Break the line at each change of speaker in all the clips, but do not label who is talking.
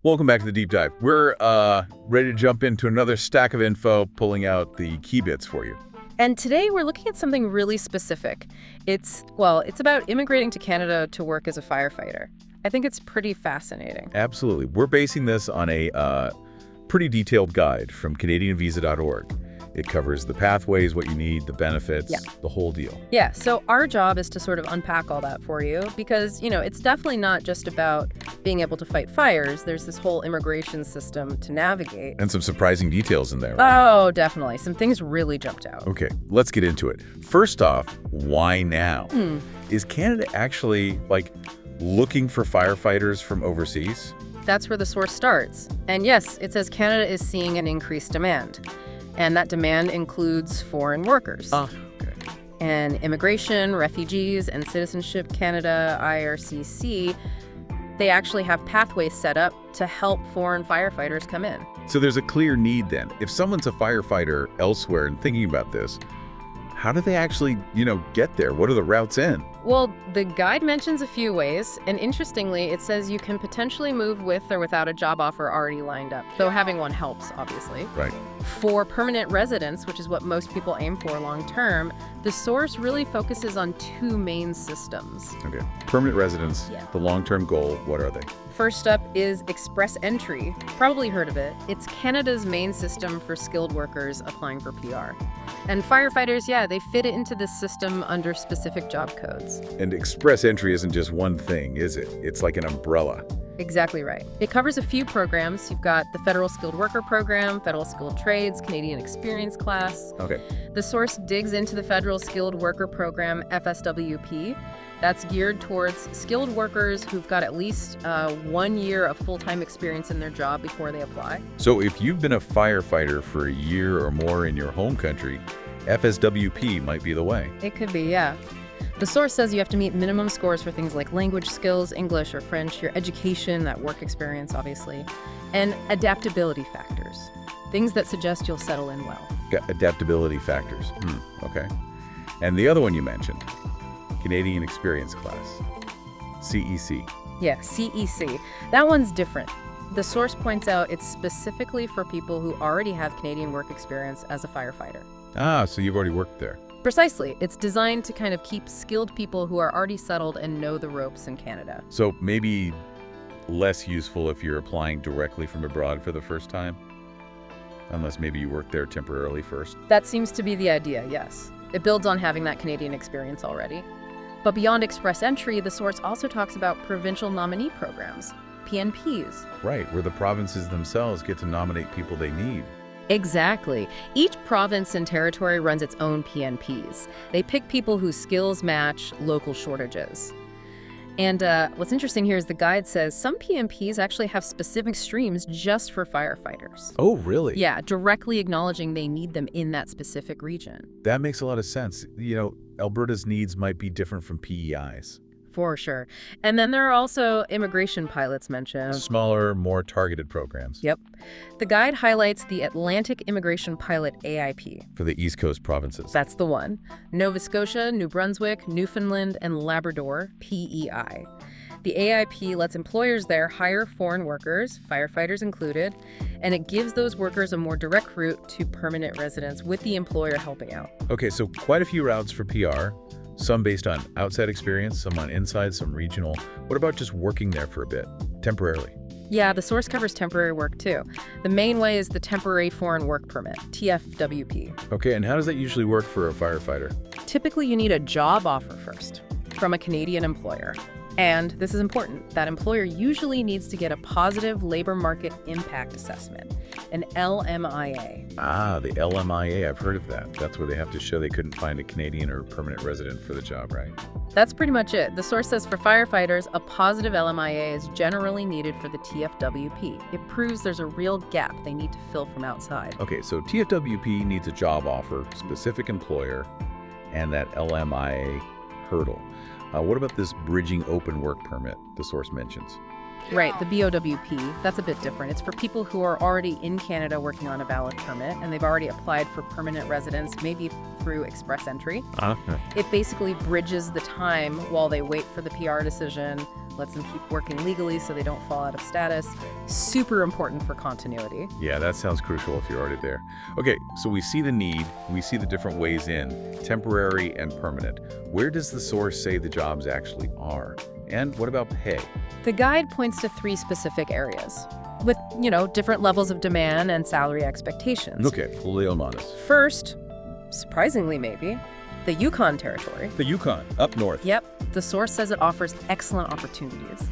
Welcome back to the Deep Dive. We're ready to jump into another stack of info, pulling out the key bits for you.
And today we're looking at something really specific. It's about immigrating to Canada to work as a firefighter. I think it's pretty fascinating.
Absolutely. We're basing this on a pretty detailed guide from CanadianVisa.org. It covers the pathways, what you need, the benefits, the whole deal.
Yeah, so our job is to sort of unpack all that for you because, it's definitely not just about being able to fight fires. There's this whole immigration system to navigate.
And some surprising details in there. Right?
Oh, definitely. Some things really jumped out.
Okay, let's get into it. First off, why now? Is Canada actually, looking for firefighters from overseas?
That's where the source starts. And yes, it says Canada is seeing an increased demand. And that demand includes foreign workers.
Okay.
And Immigration, Refugees, and Citizenship Canada, IRCC, they actually have pathways set up to help foreign firefighters come in.
So there's a clear need then. If someone's a firefighter elsewhere and thinking about this, how do they actually, get there? What are the routes in?
Well, the guide mentions a few ways, and interestingly, it says you can potentially move with or without a job offer already lined up, though having one helps, obviously.
Right.
For permanent residence, which is what most people aim for long term, the source really focuses on two main systems.
Okay. Permanent residence, the long-term goal, what are they?
First up is Express Entry. Probably heard of it. It's Canada's main system for skilled workers applying for PR. And firefighters, they fit it into this system under specific job codes.
And Express Entry isn't just one thing, is it? It's like an umbrella.
Exactly right. It covers a few programs. You've got the Federal Skilled Worker Program, Federal Skilled Trades, Canadian Experience Class.
Okay.
The source digs into the Federal Skilled Worker Program, FSWP. That's geared towards skilled workers who've got at least 1 year of full-time experience in their job before they apply.
So if you've been a firefighter for a year or more in your home country, FSWP might be the way.
It could be, yeah. The source says you have to meet minimum scores for things like language skills, English or French, your education, that work experience, obviously, and adaptability factors, things that suggest you'll settle in well.
Adaptability factors. Okay. And the other one you mentioned, Canadian Experience Class, CEC.
Yeah, CEC. That one's different. The source points out it's specifically for people who already have Canadian work experience as a firefighter.
Ah, so you've already worked there.
Precisely. It's designed to kind of keep skilled people who are already settled and know the ropes in Canada.
So maybe less useful if you're applying directly from abroad for the first time? Unless maybe you worked there temporarily first.
That seems to be the idea, yes. It builds on having that Canadian experience already. But beyond Express Entry, the source also talks about provincial nominee programs, PNPs.
Right, where the provinces themselves get to nominate people they need.
Exactly. Each province and territory runs its own PNPs. They pick people whose skills match local shortages. And what's interesting here is the guide says some PNPs actually have specific streams just for firefighters.
Oh, really?
Yeah, directly acknowledging they need them in that specific region.
That makes a lot of sense. Alberta's needs might be different from PEI's.
For sure. And then there are also immigration pilots mentioned.
Smaller, more targeted programs.
Yep. The guide highlights the Atlantic Immigration Pilot AIP.
For the East Coast provinces.
That's the one. Nova Scotia, New Brunswick, Newfoundland, and Labrador, PEI. The AIP lets employers there hire foreign workers, firefighters included, and it gives those workers a more direct route to permanent residence with the employer helping out.
Okay, so quite a few routes for PR. Some based on outside experience, some on inside, some regional. What about just working there for a bit, temporarily?
Yeah, the source covers temporary work too. The main way is the Temporary Foreign Work Permit, TFWP.
Okay, and how does that usually work for a firefighter?
Typically, you need a job offer first from a Canadian employer. And this is important, that employer usually needs to get a positive labor market impact assessment, an LMIA.
Ah, the LMIA, I've heard of that. That's where they have to show they couldn't find a Canadian or permanent resident for the job, right?
That's pretty much it. The source says for firefighters, a positive LMIA is generally needed for the TFWP. It proves there's a real gap they need to fill from outside.
Okay, so TFWP needs a job offer, specific employer, and that LMIA hurdle. What about this bridging open work permit the source mentions?
Right, the BOWP, that's a bit different. It's for people who are already in Canada working on a valid permit, and they've already applied for permanent residence, maybe through Express Entry.
Okay.
It basically bridges the time while they wait for the PR decision lets them keep working legally so they don't fall out of status. Super important for continuity.
Yeah, that sounds crucial if you're already there. Okay, so we see the need, we see the different ways in, temporary and permanent. Where does the source say the jobs actually are? And what about pay?
The guide points to 3 specific areas with, different levels of demand and salary expectations.
Okay, lay them on us.
First, surprisingly maybe, the Yukon Territory.
The Yukon, up north.
Yep, the source says it offers excellent opportunities.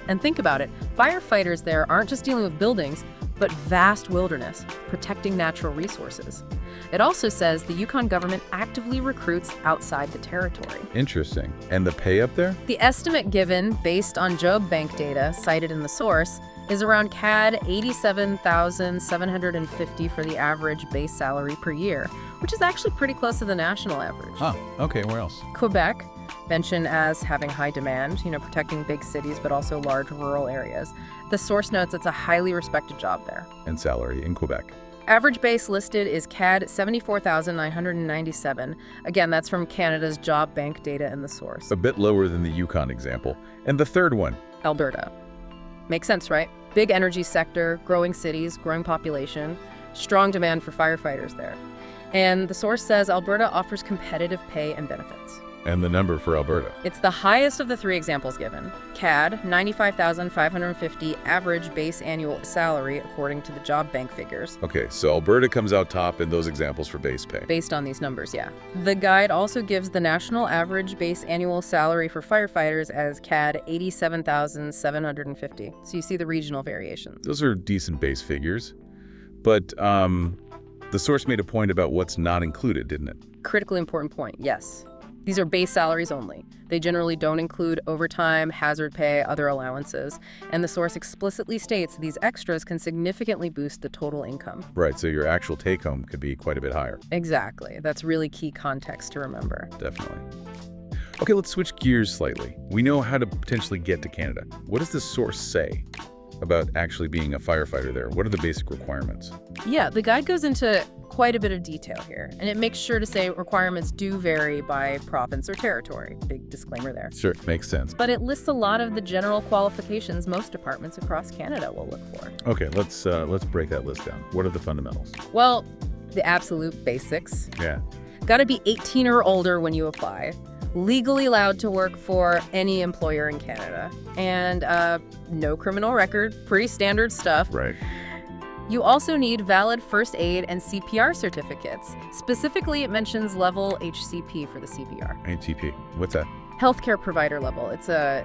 And think about it, firefighters there aren't just dealing with buildings, but vast wilderness, protecting natural resources. It also says the Yukon government actively recruits outside the territory.
Interesting. And the pay up there?
The estimate given, based on job bank data cited in the source, is around CAD $87,750 for the average base salary per year, which is actually pretty close to the national average.
Huh, okay, where else?
Quebec, mentioned as having high demand, protecting big cities but also large rural areas. The source notes it's a highly respected job there.
And salary in Quebec.
Average base listed is CAD 74,997. Again, that's from Canada's job bank data in the source.
A bit lower than the Yukon example. And the third one?
Alberta. Makes sense, right? Big energy sector, growing cities, growing population, strong demand for firefighters there. And the source says Alberta offers competitive pay and benefits.
And the number for Alberta?
It's the highest of the 3 examples given. CAD, $95,550 average base annual salary according to the job bank figures.
Okay, so Alberta comes out top in those examples for base pay.
Based on these numbers, yeah. The guide also gives the national average base annual salary for firefighters as CAD $87,750. So you see the regional variations.
Those are decent base figures. But the source made a point about what's not included, didn't it?
Critically important point, yes. These are base salaries only. They generally don't include overtime, hazard pay, other allowances, and the source explicitly states these extras can significantly boost the total income.
Right, so your actual take-home could be quite a bit higher.
Exactly. That's really key context to remember.
Definitely. Okay, let's switch gears slightly. We know how to potentially get to Canada. What does the source say about actually being a firefighter there? What are the basic requirements?
Yeah, the guide goes into quite a bit of detail here, and it makes sure to say requirements do vary by province or territory. Big disclaimer there.
Sure, makes sense.
But it lists a lot of the general qualifications most departments across Canada will look for.
Okay, let's break that list down. What are the fundamentals?
Well, the absolute basics.
Yeah.
Got to be 18 or older when you apply. Legally allowed to work for any employer in Canada. And no criminal record, pretty standard stuff.
Right.
You also need valid first aid and CPR certificates. Specifically, it mentions level HCP for the CPR.
HCP, what's that?
Healthcare provider level. It's a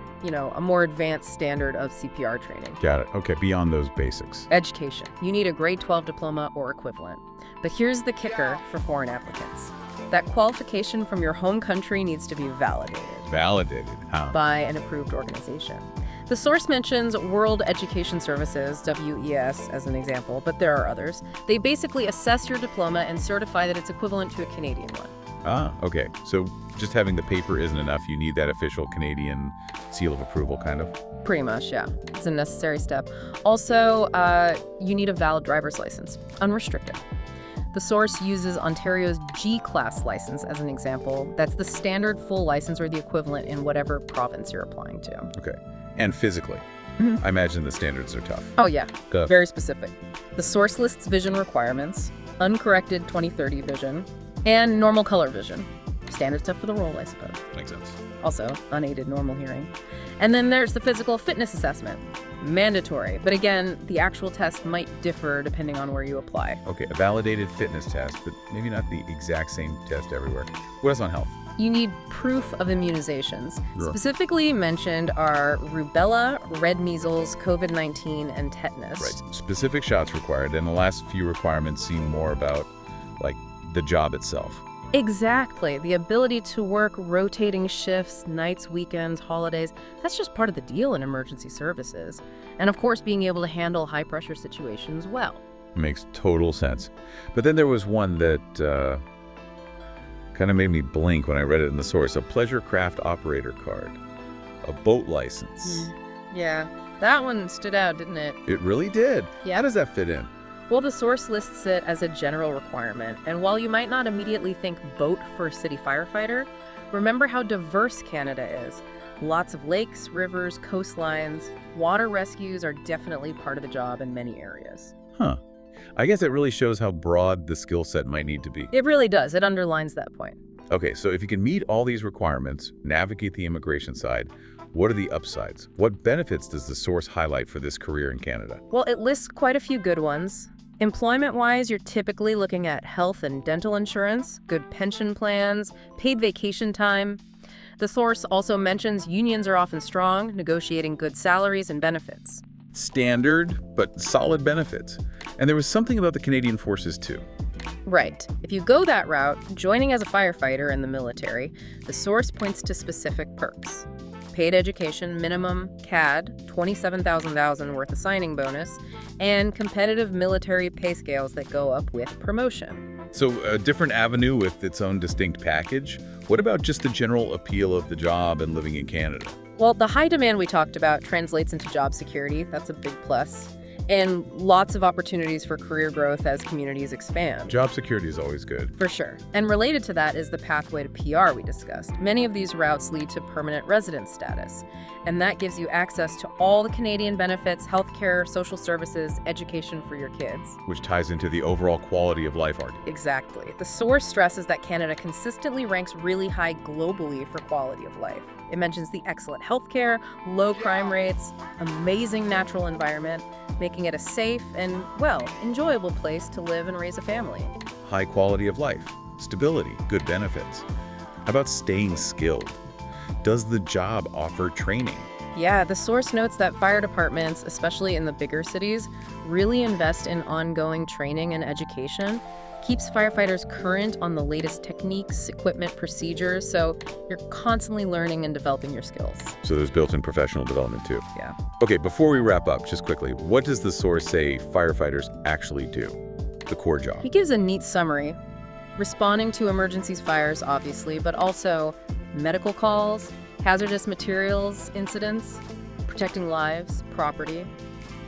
more advanced standard of CPR training.
Got it. Okay, beyond those basics.
Education. You need a grade 12 diploma or equivalent. But here's the kicker for foreign applicants. That qualification from your home country needs to be validated.
Validated, huh?
By an approved organization. The source mentions World Education Services, WES, as an example, but there are others. They basically assess your diploma and certify that it's equivalent to a Canadian one.
Ah, okay. So just having the paper isn't enough. You need that official Canadian seal of approval, kind of?
Pretty much, yeah. It's a necessary step. Also, you need a valid driver's license, unrestricted. The source uses Ontario's G-Class license as an example. That's the standard full license or the equivalent in whatever province you're applying to.
Okay. And physically? I imagine the standards are tough.
Oh, yeah. Very specific. The source lists vision requirements, uncorrected 20/30 vision, and normal color vision. Standard stuff for the role, I suppose.
Makes sense.
Also, unaided normal hearing. And then there's the physical fitness assessment. Mandatory. But again, the actual test might differ depending on where you apply.
Okay, a validated fitness test, but maybe not the exact same test everywhere. What else on health?
You need proof of immunizations.
Sure.
Specifically mentioned are rubella, red measles, COVID-19, and tetanus.
Right. Specific shots required, and the last few requirements seem more about, like, the job itself.
Exactly. The ability to work rotating shifts, nights, weekends, holidays, that's just part of the deal in emergency services. And of course, being able to handle high-pressure situations well.
Makes total sense. But then there was one that kind of made me blink when I read it in the source. A pleasure craft operator card. A boat license.
Yeah, that one stood out, didn't it?
It really did.
Yeah.
How does that fit in?
Well, the source lists it as a general requirement, and while you might not immediately think boat for a city firefighter, remember how diverse Canada is. Lots of lakes, rivers, coastlines. Water rescues are definitely part of the job in many areas.
Huh. I guess it really shows how broad the skill set might need to be.
It really does. It underlines that point.
Okay, so if you can meet all these requirements, navigate the immigration side, what are the upsides? What benefits does the source highlight for this career in Canada?
Well, it lists quite a few good ones. Employment-wise, you're typically looking at health and dental insurance, good pension plans, paid vacation time. The source also mentions unions are often strong, negotiating good salaries and benefits.
Standard, but solid benefits. And there was something about the Canadian Forces, too.
Right. If you go that route, joining as a firefighter in the military, the source points to specific perks. Paid education minimum, CAD, $27,000 worth of signing bonus, and competitive military pay scales that go up with promotion.
So a different avenue with its own distinct package. What about just the general appeal of the job and living in Canada?
Well, the high demand we talked about translates into job security. That's a big plus. And lots of opportunities for career growth as communities expand.
Job security is always good.
For sure. And related to that is the pathway to PR we discussed. Many of these routes lead to permanent residence status, and that gives you access to all the Canadian benefits, healthcare, social services, education for your kids.
Which ties into the overall quality of life argument.
Exactly. The source stresses that Canada consistently ranks really high globally for quality of life. It mentions the excellent healthcare, low crime rates, amazing natural environment, making it a safe and, well, enjoyable place to live and raise a family.
High quality of life, stability, good benefits. How about staying skilled? Does the job offer training?
Yeah, the source notes that fire departments, especially in the bigger cities, really invest in ongoing training and education. Keeps firefighters current on the latest techniques, equipment, procedures, so you're constantly learning and developing your skills.
So there's built-in professional development too.
Yeah.
Okay, before we wrap up, just quickly, what does the source say firefighters actually do? The core job.
He gives a neat summary. Responding to emergencies fires, obviously, but also medical calls, hazardous materials incidents, protecting lives, property,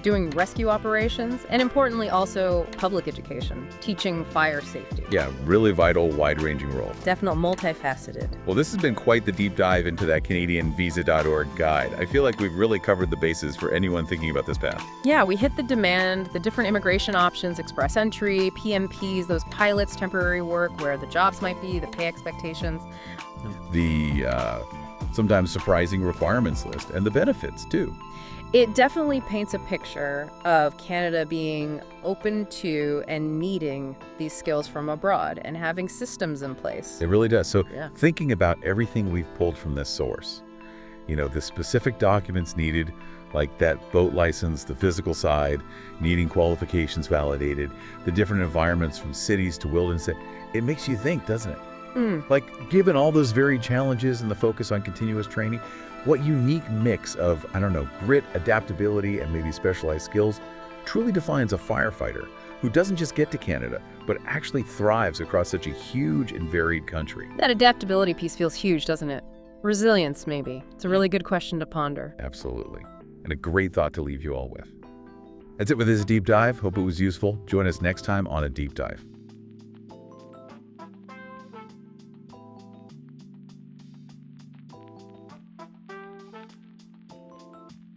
doing rescue operations, and importantly also public education, teaching fire safety.
Yeah, really vital, wide-ranging role.
Definitely multifaceted.
Well, this has been quite the deep dive into that CanadianVisa.org guide. I feel like we've really covered the bases for anyone thinking about this path.
Yeah, we hit the demand, the different immigration options, express entry, PMPs, those pilots, temporary work, where the jobs might be, the pay expectations.
The sometimes surprising requirements list, and the benefits too.
It definitely paints a picture of Canada being open to and needing these skills from abroad and having systems in place.
It really does. So
Yeah.
thinking about everything we've pulled from this source, the specific documents needed, like that boat license, the physical side, needing qualifications validated, the different environments from cities to wilderness, it makes you think, doesn't it? Like, given all those varied challenges and the focus on continuous training, what unique mix of, grit, adaptability, and maybe specialized skills truly defines a firefighter who doesn't just get to Canada, but actually thrives across such a huge and varied country?
That adaptability piece feels huge, doesn't it? Resilience, maybe. It's a really good question to ponder.
Absolutely. And a great thought to leave you all with. That's it with this deep dive. Hope it was useful. Join us next time on A Deep Dive.